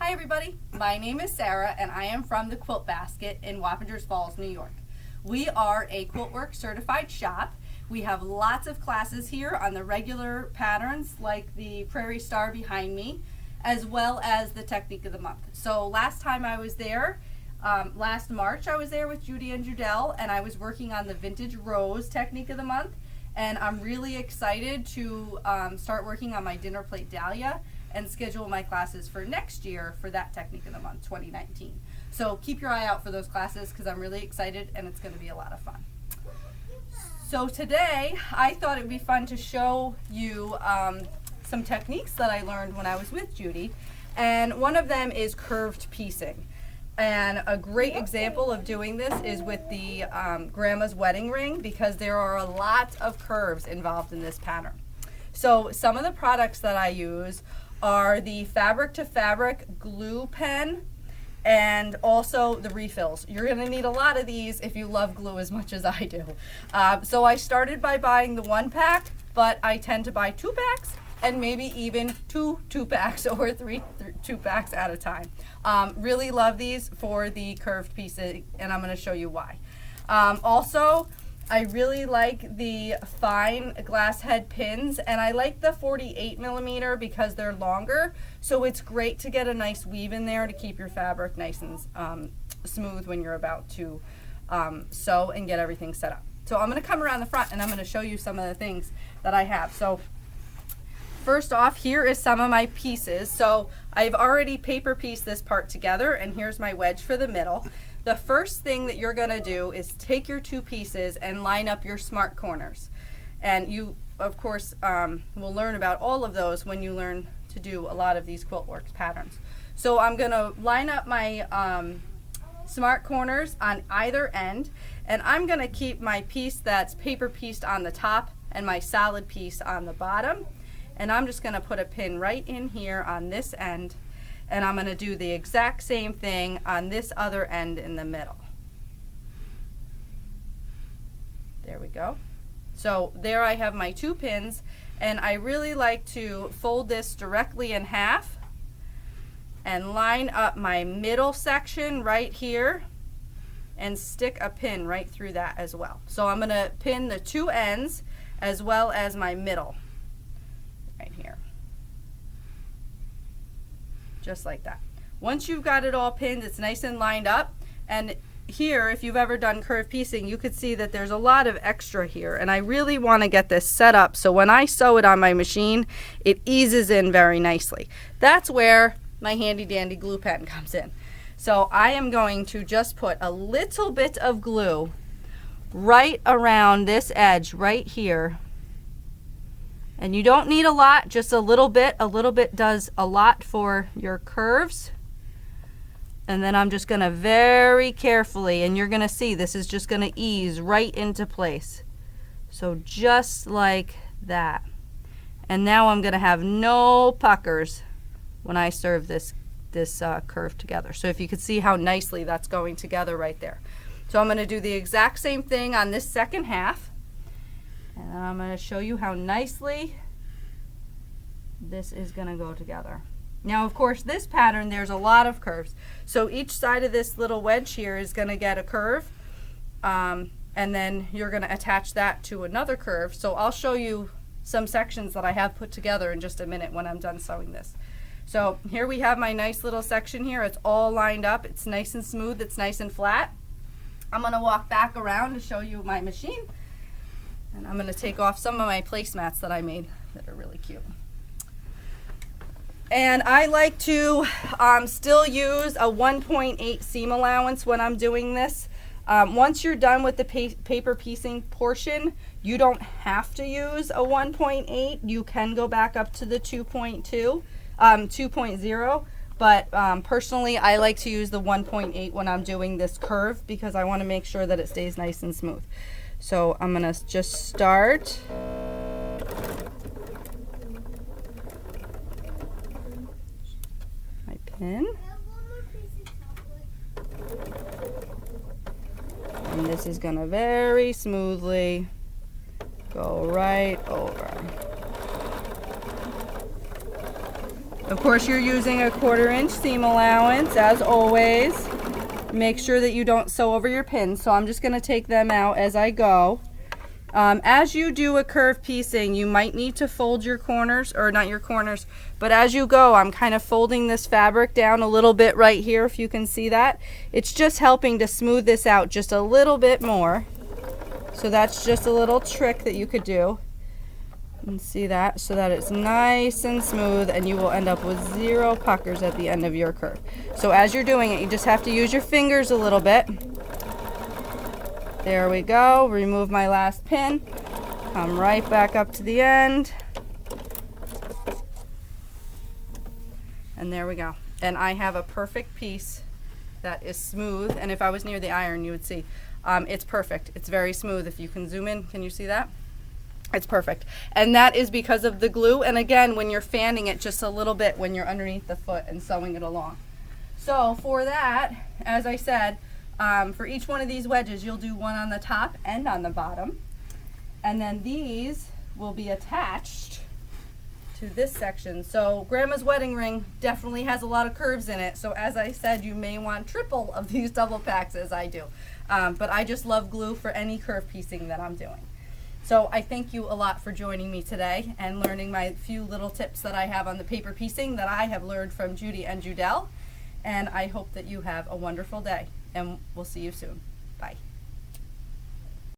Hi everybody, my name is Sarah and I am from the Quilt Basket in Wappingers Falls, New York. We are a Quiltworx certified shop. We have lots of classes here on the regular patterns like the Prairie Star behind me, as well as the Technique of the Month. So last time I was there, last March I was there with Judy and Judelle, and I was working on the Vintage Rose Technique of the Month, and I'm really excited to start working on my dinner plate dahlia and schedule my classes for next year for that Technique of the Month 2019. So keep your eye out for those classes because I'm really excited and it's going to be a lot of fun. So today I thought it would be fun to show you some techniques that I learned when I was with Judy, and one of them is curved piecing. And a great example of doing this is with the Grandma's Wedding Ring, because there are a lot of curves involved in this pattern. So some of the products that I use are the fabric to fabric glue pen and also the refills. You're going to need a lot of these if you love glue as much as I do. So I started by buying the 1-pack, but I tend to buy 2 packs and maybe even two 2-packs or 3 2-packs at a time. Really love these for the curved pieces, and I'm going to show you why. Also, I really like the fine glass head pins, and I like the 48mm because they're longer, so it's great to get a nice weave in there to keep your fabric nice and smooth when you're about to sew and get everything set up. So I'm going to come around the front and I'm going to show you some of the things that I have. So first off, here is some of my pieces. So I've already paper pieced this part together, and here's my wedge for the middle. The first thing that you're going to do is take your 2 pieces and line up your smart corners. And you, of course, will learn about all of those when you learn to do a lot of these Quiltworx patterns. So I'm going to line up my smart corners on either end, and I'm going to keep my piece that's paper pieced on the top and my solid piece on the bottom. And I'm just going to put a pin right in here on this end, and I'm going to do the exact same thing on this other end in the middle. There we go. So there I have my 2 pins, and I really like to fold this directly in half and line up my middle section right here and stick a pin right through that as well. So I'm going to pin the 2 ends as well as my middle right here. Just like that. Once you've got it all pinned, it's nice and lined up, and here, if you've ever done curved piecing, you could see that there's a lot of extra here, and I really want to get this set up so when I sew it on my machine, it eases in very nicely. That's where my handy dandy glue pen comes in. So I am going to just put a little bit of glue right around this edge right here. And you don't need a lot, just a little bit. A little bit does a lot for your curves. And then I'm just going to very carefully, and you're going to see this is just going to ease right into place. So just like that. And now I'm going to have no puckers when I serve this curve together. So if you could see how nicely that's going together right there. So I'm going to do the exact same thing on this second half. And then I'm going to show you how nicely this is going to go together. Now, of course, this pattern, there's a lot of curves. So each side of this little wedge here is going to get a curve. And then you're going to attach that to another curve. So I'll show you some sections that I have put together in just a minute when I'm done sewing this. So here we have my nice little section here. It's all lined up. It's nice and smooth. It's nice and flat. I'm going to walk back around to show you my machine. And I'm going to take off some of my placemats that I made that are really cute. And I like to still use a 1.8 seam allowance when I'm doing this. Once you're done with the paper piecing portion, you don't have to use a 1.8. You can go back up to the 2.0. But personally, I like to use the 1.8 when I'm doing this curve because I want to make sure that it stays nice and smooth. So I'm going to just start. My pin. And this is going to very smoothly go right over. Of course, you're using a 1/4 inch seam allowance, as always. Make sure that you don't sew over your pins. So I'm just going to take them out as I go. As you do a curve piecing, you might need to fold your corners, or not your corners, but as you go, I'm kind of folding this fabric down a little bit right here, if you can see that. It's just helping to smooth this out just a little bit more. So that's just a little trick that you could do. And see that, so that it's nice and smooth, and you will end up with 0 puckers at the end of your curve. So as you're doing it, you just have to use your fingers a little bit. There we go. Remove my last pin. Come right back up to the end. And there we go. And I have a perfect piece that is smooth. And if I was near the iron, you would see. It's perfect. It's very smooth. If you can zoom in, can you see that? It's perfect. And that is because of the glue. And again, when you're fanning it just a little bit when you're underneath the foot and sewing it along. So for that, as I said, for each one of these wedges, you'll do one on the top and on the bottom. And then these will be attached to this section. So Grandma's wedding ring definitely has a lot of curves in it. So as I said, you may want triple of these double packs as I do. But I just love glue for any curve piecing that I'm doing. So I thank you a lot for joining me today and learning my few little tips that I have on the paper piecing that I have learned from Judy and Judelle. And I hope that you have a wonderful day, and we'll see you soon. Bye.